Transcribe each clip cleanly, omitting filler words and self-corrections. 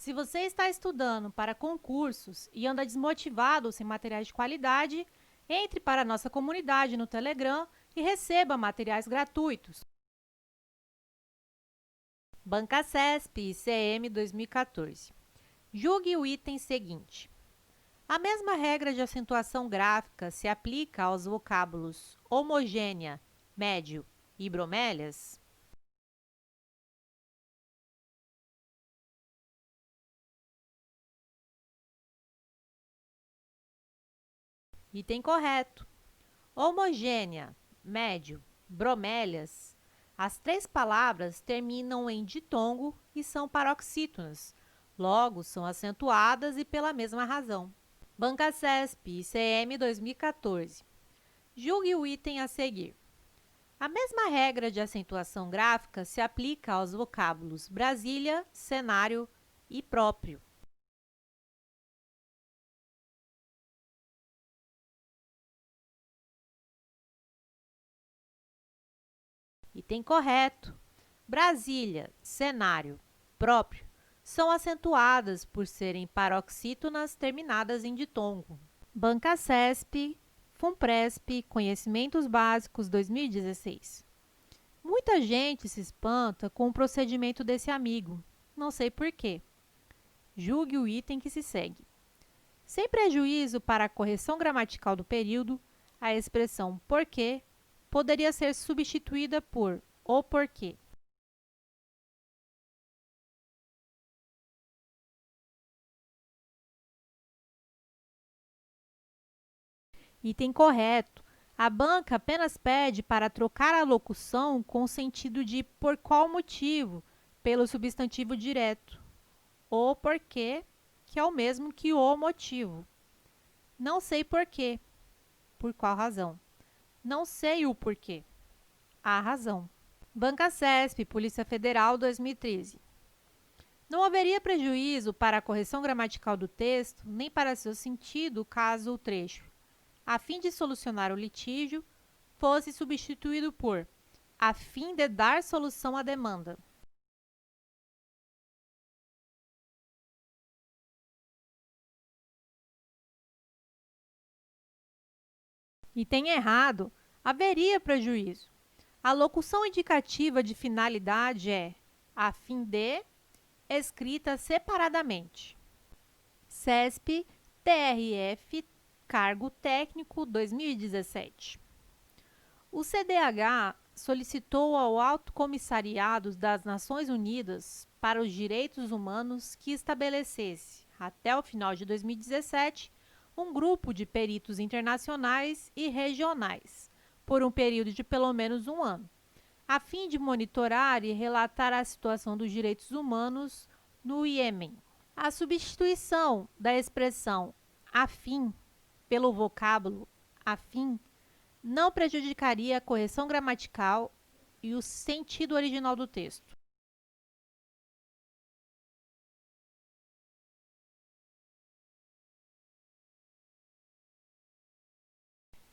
Se você está estudando para concursos e anda desmotivado sem materiais de qualidade, entre para a nossa comunidade no Telegram e receba materiais gratuitos. Banca CESP ICM 2014. Julgue o item seguinte. A mesma regra de acentuação gráfica se aplica aos vocábulos homogênea, médio e bromélias? Item correto. Homogênea, médio, bromélias. As três palavras terminam em ditongo e são paroxítonas, logo são acentuadas e pela mesma razão. Banca CESP ICM 2014. Julgue o item a seguir. A mesma regra de acentuação gráfica se aplica aos vocábulos Brasília, cenário e próprio. Item correto. Brasília, cenário, próprio são acentuadas por serem paroxítonas terminadas em ditongo. Banca CESP, FUNPRESP, Conhecimentos Básicos 2016. Muita gente se espanta com o procedimento desse amigo. Não sei por quê. Julgue o item que se segue. Sem prejuízo para a correção gramatical do período, a expressão porque poderia ser substituída por o porquê. Item correto. A banca apenas pede para trocar a locução com o sentido de por qual motivo, pelo substantivo direto. O porquê, que é o mesmo que o motivo. Não sei porquê. Por qual razão? Não sei o porquê. A razão. Banca CESP, Polícia Federal, 2013. Não haveria prejuízo para a correção gramatical do texto, nem para seu sentido, caso o trecho, a fim de solucionar o litígio, fosse substituído por a fim de dar solução à demanda. Item errado, haveria prejuízo. A locução indicativa de finalidade é a fim de, escrita separadamente. CESP, TRF, Cargo Técnico 2017. O CDH solicitou ao Alto Comissariado das Nações Unidas para os Direitos Humanos que estabelecesse, até o final de 2017, um grupo de peritos internacionais e regionais, por um período de pelo menos um ano, a fim de monitorar e relatar a situação dos direitos humanos no Iêmen. A substituição da expressão afim pelo vocábulo afim não prejudicaria a correção gramatical e o sentido original do texto.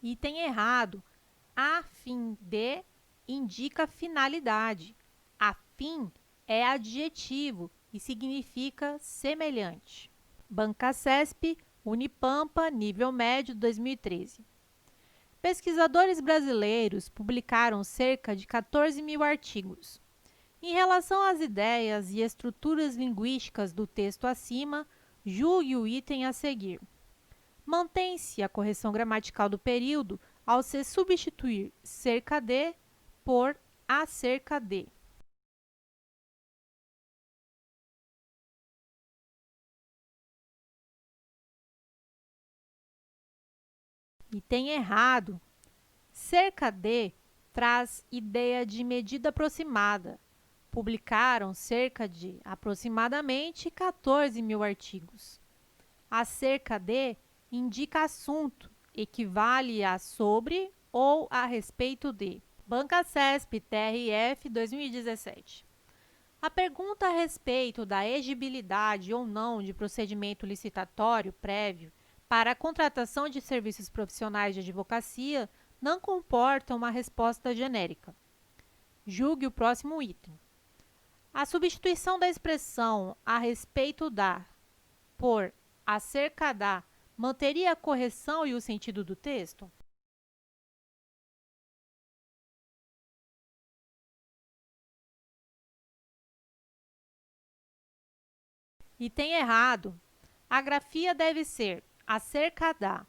Item errado. A fim de indica finalidade. A fim é adjetivo e significa semelhante. Banca CESP, Unipampa, nível médio, 2013. Pesquisadores brasileiros publicaram cerca de 14 mil artigos. Em relação às ideias e estruturas linguísticas do texto acima, julgue o item a seguir. Mantém-se a correção gramatical do período ao se substituir cerca de por acerca de. Item errado. Cerca de traz ideia de medida aproximada. Publicaram cerca de aproximadamente 14 mil artigos. Acerca de indica assunto, equivale a sobre ou a respeito de. Banca CESP TRF 2017. A pergunta a respeito da exigibilidade ou não de procedimento licitatório prévio para a contratação de serviços profissionais de advocacia não comporta uma resposta genérica. Julgue o próximo item. A substituição da expressão a respeito da por acerca da manteria a correção e o sentido do texto? Item errado. A grafia deve ser acerca da,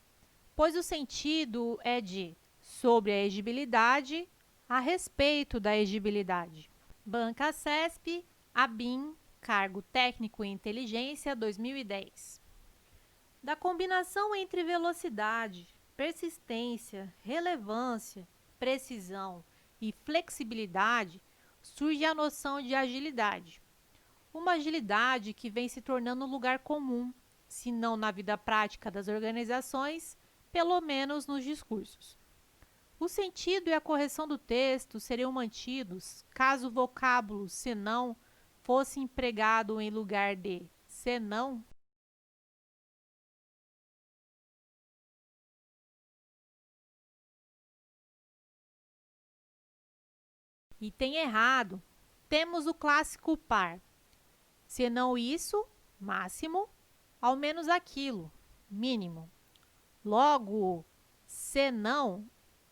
pois o sentido é de sobre a elegibilidade, a respeito da elegibilidade. Banca CESP, ABIN, Cargo Técnico em Inteligência 2010. Da combinação entre velocidade, persistência, relevância, precisão e flexibilidade, surge a noção de agilidade. Uma agilidade que vem se tornando um lugar comum, se não na vida prática das organizações, pelo menos nos discursos. O sentido e a correção do texto seriam mantidos caso o vocábulo senão fosse empregado em lugar de senão. Item errado. Temos o clássico par. Senão isso, máximo, ao menos aquilo, mínimo. Logo, senão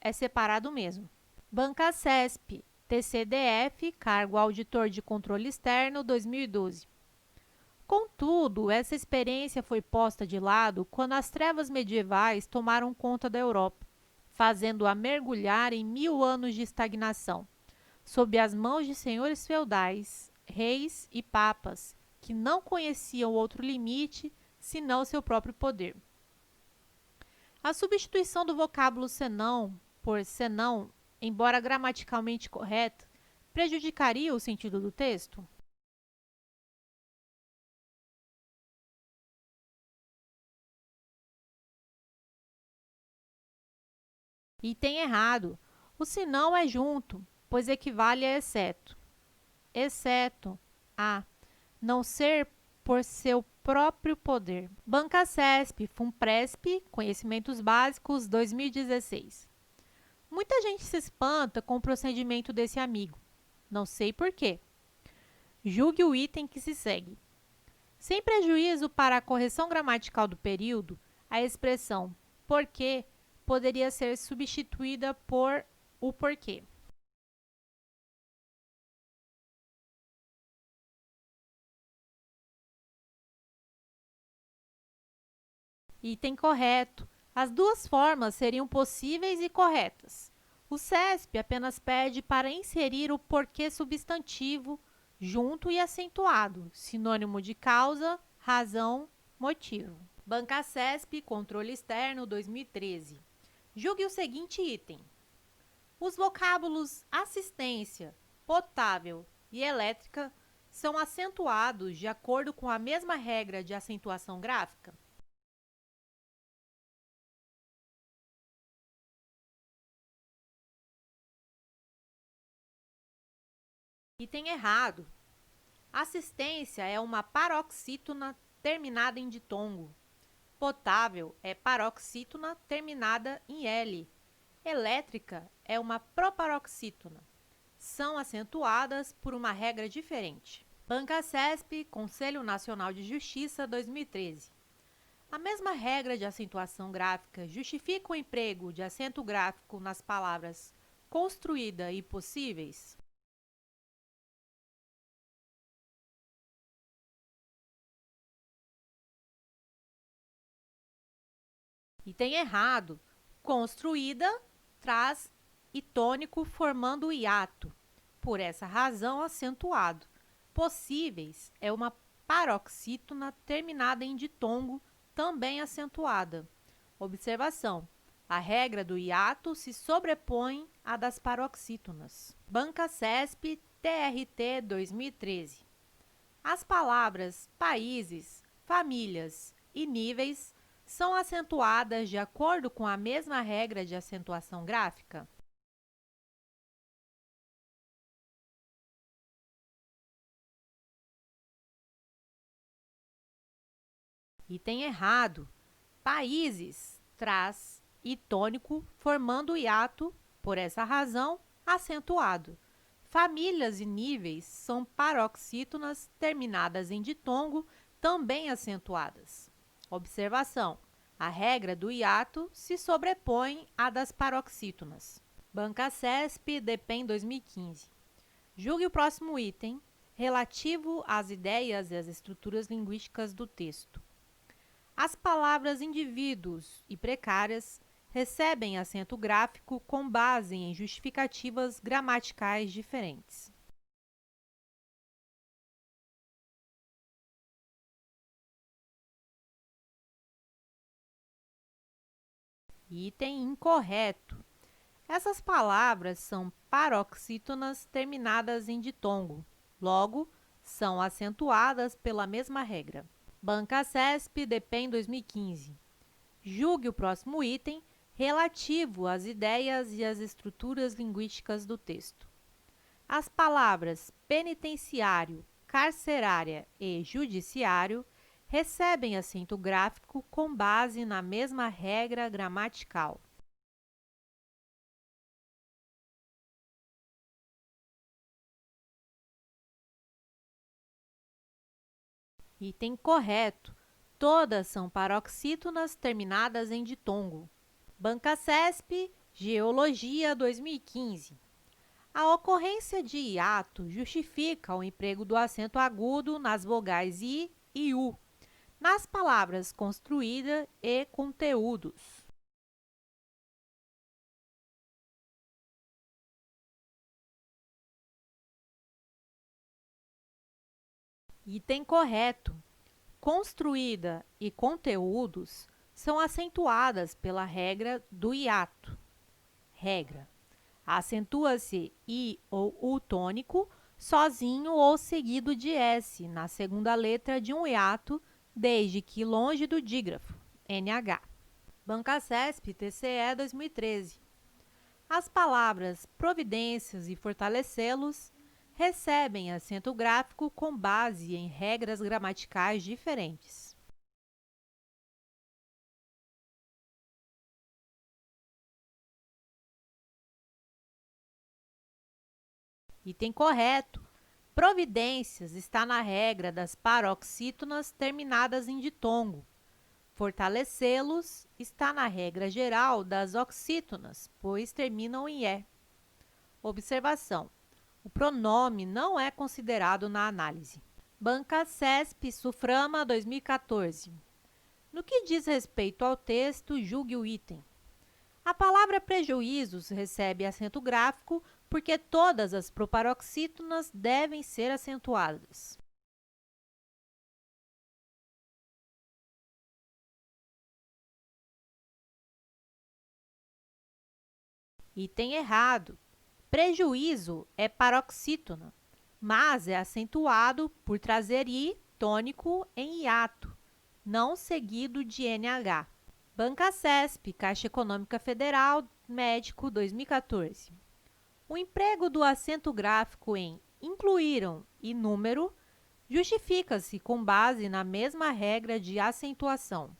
é separado mesmo. Banca CESP, TCDF, Cargo Auditor de Controle Externo, 2012. Contudo, essa experiência foi posta de lado quando as trevas medievais tomaram conta da Europa, fazendo-a mergulhar em 1000 anos de estagnação, sob as mãos de senhores feudais, reis e papas, que não conheciam outro limite senão seu próprio poder. A substituição do vocábulo senão por senão, embora gramaticalmente correta, prejudicaria o sentido do texto? Item errado. O senão é junto, pois equivale a exceto. Exceto a não ser por seu próprio poder. Banca CESP, FUNPRESP, Conhecimentos Básicos, 2016. Muita gente se espanta com o procedimento desse amigo. Não sei por quê. Julgue o item que se segue. Sem prejuízo para a correção gramatical do período, a expressão porque poderia ser substituída por o porquê. Item correto. As duas formas seriam possíveis e corretas. O CESP apenas pede para inserir o porquê substantivo junto e acentuado, sinônimo de causa, razão, motivo. Banca CESP, Controle Externo, 2013. Julgue o seguinte item. Os vocábulos assistência, potável e elétrica são acentuados de acordo com a mesma regra de acentuação gráfica? Item errado. Assistência é uma paroxítona terminada em ditongo. Potável é paroxítona terminada em L. Elétrica é uma proparoxítona. São acentuadas por uma regra diferente. Banca CESP, Conselho Nacional de Justiça, 2013. A mesma regra de acentuação gráfica justifica o emprego de acento gráfico nas palavras construída e possíveis? Item errado. Construída traz e tônico formando o hiato. Por essa razão, acentuado. Possíveis é uma paroxítona terminada em ditongo, também acentuada. Observação. A regra do hiato se sobrepõe à das paroxítonas. Banca CESP, TRT 2013. As palavras países, famílias e níveis são acentuadas de acordo com a mesma regra de acentuação gráfica? Item errado. Países traz e tônico formando o hiato, por essa razão, acentuado. famílias e níveis são paroxítonas terminadas em ditongo, também acentuadas. Observação: a regra do hiato se sobrepõe à das paroxítonas. Banca CESP, DPEM 2015. Julgue o próximo item, relativo às ideias e às estruturas linguísticas do texto. As palavras indivíduos e precárias recebem acento gráfico com base em justificativas gramaticais diferentes. Item incorreto. Essas palavras são paroxítonas terminadas em ditongo, logo, são acentuadas pela mesma regra. Banca CESP, DPEM 2015. Julgue o próximo item relativo às ideias e às estruturas linguísticas do texto. As palavras penitenciário, carcerária e judiciário recebem acento gráfico com base na mesma regra gramatical. Item correto. Todas são paroxítonas terminadas em ditongo. Banca CESP, Geologia 2015. A ocorrência de hiato justifica o emprego do acento agudo nas vogais I e U, nas palavras construída e conteúdos. Item correto. Construída e conteúdos são acentuadas pela regra do hiato. Regra: acentua-se I ou U tônico sozinho ou seguido de S na segunda letra de um hiato, desde que longe do dígrafo, NH. Banca CESP, TCE 2013. As palavras providências e fortalecê-los recebem acento gráfico com base em regras gramaticais diferentes. Item correto. Providências está na regra das paroxítonas terminadas em ditongo. Fortalecê-los está na regra geral das oxítonas, pois terminam em E. Observação: o pronome não é considerado na análise. Banca CESP, Suframa 2014. No que diz respeito ao texto, julgue o item. A palavra prejuízos recebe acento gráfico porque todas as proparoxítonas devem ser acentuadas. Item errado. Prejuízo é paroxítona, mas é acentuado por trazer I tônico em hiato, não seguido de NH. Banca CESP, Caixa Econômica Federal, Médico 2014. O emprego do acento gráfico em incluíram e número justifica-se com base na mesma regra de acentuação.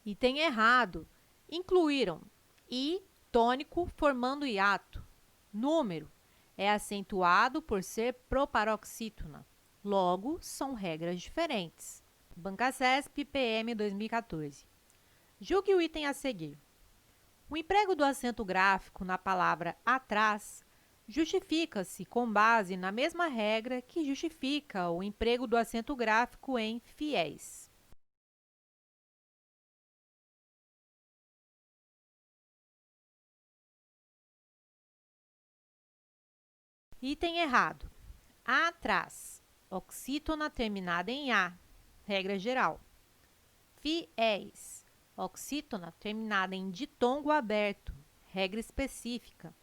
Item errado. Incluíram I tônico formando hiato. Número é acentuado por ser proparoxítona. Logo, são regras diferentes. Banca CESP, PM 2014. Julgue o item a seguir. O emprego do acento gráfico na palavra atrás justifica-se com base na mesma regra que justifica o emprego do acento gráfico em fiéis. Item errado. Atrás, oxítona terminada em A, regra geral. Fiéis, oxítona terminada em ditongo aberto, regra específica.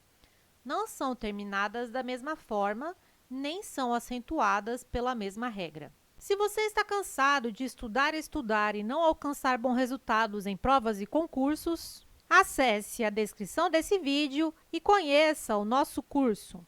Não são terminadas da mesma forma, nem são acentuadas pela mesma regra. Se você está cansado de estudar e não alcançar bons resultados em provas e concursos, acesse a descrição desse vídeo e conheça o nosso curso.